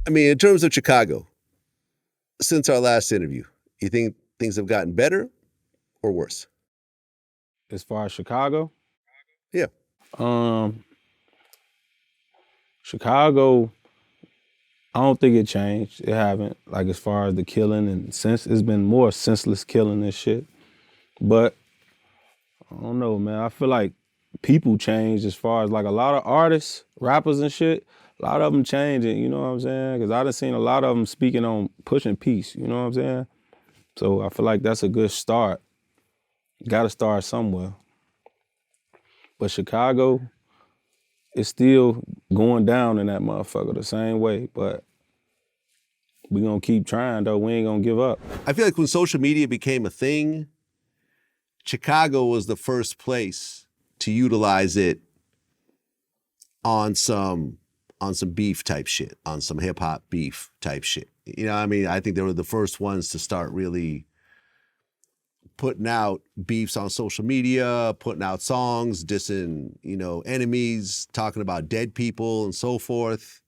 I mean, in terms of Chicago, since our last interview, you think things have gotten better or worse? As far as Chicago? Yeah. Chicago, I don't think it changed. It haven't. Like as far as the killing and it's been more senseless killing and shit. But I don't know, man. I feel like people changed as far as like a lot of artists, rappers and shit. A lot of them changing, you know what I'm saying? Because I done seen a lot of them speaking on pushing peace, you know what I'm saying? So I feel like that's a good start. Got to start somewhere. But Chicago is still going down in that motherfucker the same way. But we gonna keep trying though. We ain't gonna give up. I feel like when social media became a thing, Chicago was the first place to utilize it on some beef type shit, on some hip hop beef type shit. You know what I mean? I think they were the first ones to start really putting out beefs on social media, putting out songs, dissing, enemies, talking about dead people and so forth.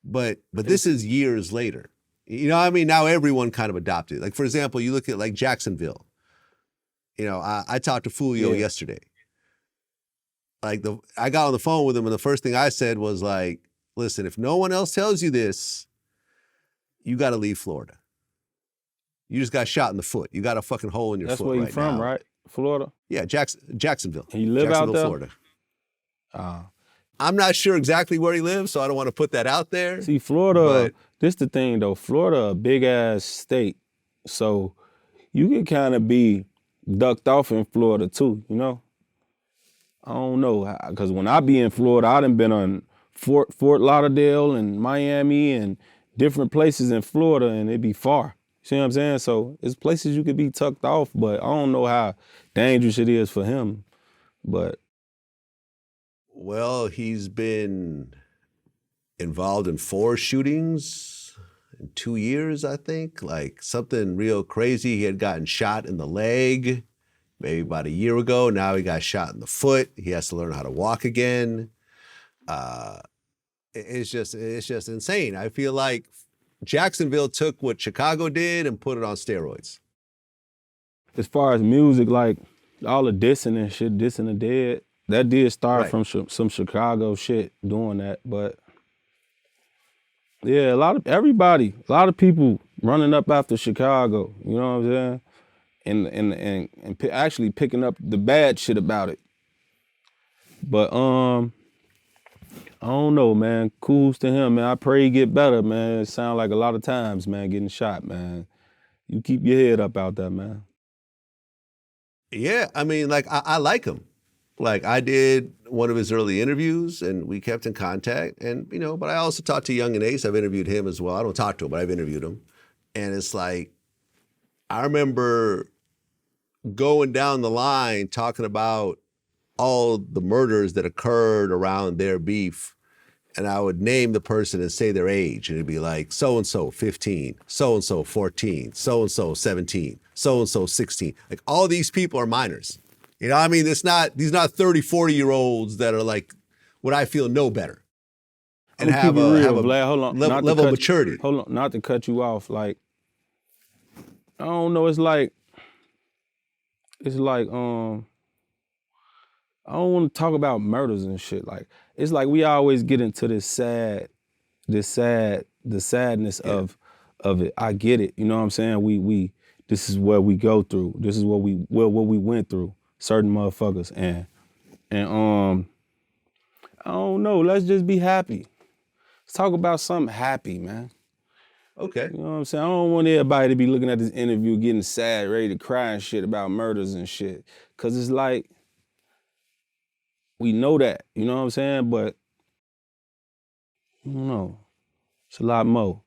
But this is years later. You know what I mean? Now everyone kind of adopted it. Like, for example, you look at like Jacksonville. I talked to Fulio yesterday. Like I got on the phone with him and the first thing I said was like, listen, if no one else tells you this, you got to leave Florida. You just got shot in the foot. You got a fucking hole in your foot right now. That's where you from, right? Florida? Yeah, Jacksonville. And you live out there? Florida. I'm not sure exactly where he lives, so I don't want to put that out there. See, Florida, this the thing though. Florida, a big ass state. So you can kind of be ducked off in Florida too, you know? I don't know, because when I be in Florida, I done been on Fort Lauderdale and Miami and different places in Florida, and it be far. See what I'm saying? So it's places you could be tucked off, but I don't know how dangerous it is for him. But well, he's been involved in 4 shootings in 2 years, I think. Like something real crazy. He had gotten shot in the leg maybe about a year ago. Now he got shot in the foot. He has to learn how to walk again. It's just insane. I feel like Jacksonville took what Chicago did and put it on steroids. As far as music, like all the dissing and shit, dissing the dead, that did start from some Chicago shit doing that. But yeah, a lot of people running up after Chicago, you know what I'm saying? And actually picking up the bad shit about it. But I don't know, man. Kudos to him, man. I pray he get better, man. It sound like a lot of times, man, getting shot, man. You keep your head up out there, man. Yeah, I mean, like, I like him. Like, I did one of his early interviews, and we kept in contact. And, but I also talked to Young and Ace. I've interviewed him as well. I don't talk to him, but I've interviewed him. And it's like, I remember going down the line talking about all the murders that occurred around their beef. And I would name the person and say their age. And it'd be like, so-and-so 15, so-and-so 14, so-and-so 17, so-and-so 16. Like all these people are minors. You know what I mean? These not 30, 40-year-olds that are like what I feel know better. And have a Vlad, hold on. level of maturity. Hold on, not to cut you off. Like, I don't know, it's like, I don't want to talk about murders and shit. Like, it's like we always get into the sadness of it. I get it. You know what I'm saying? This is what we go through. This is what we went through. Certain motherfuckers. And I don't know. Let's just be happy. Let's talk about something happy, man. Okay. You know what I'm saying? I don't want everybody to be looking at this interview getting sad, ready to cry and shit about murders and shit. Cause it's like, we know that, you know what I'm saying? But, I don't know, it's a lot more.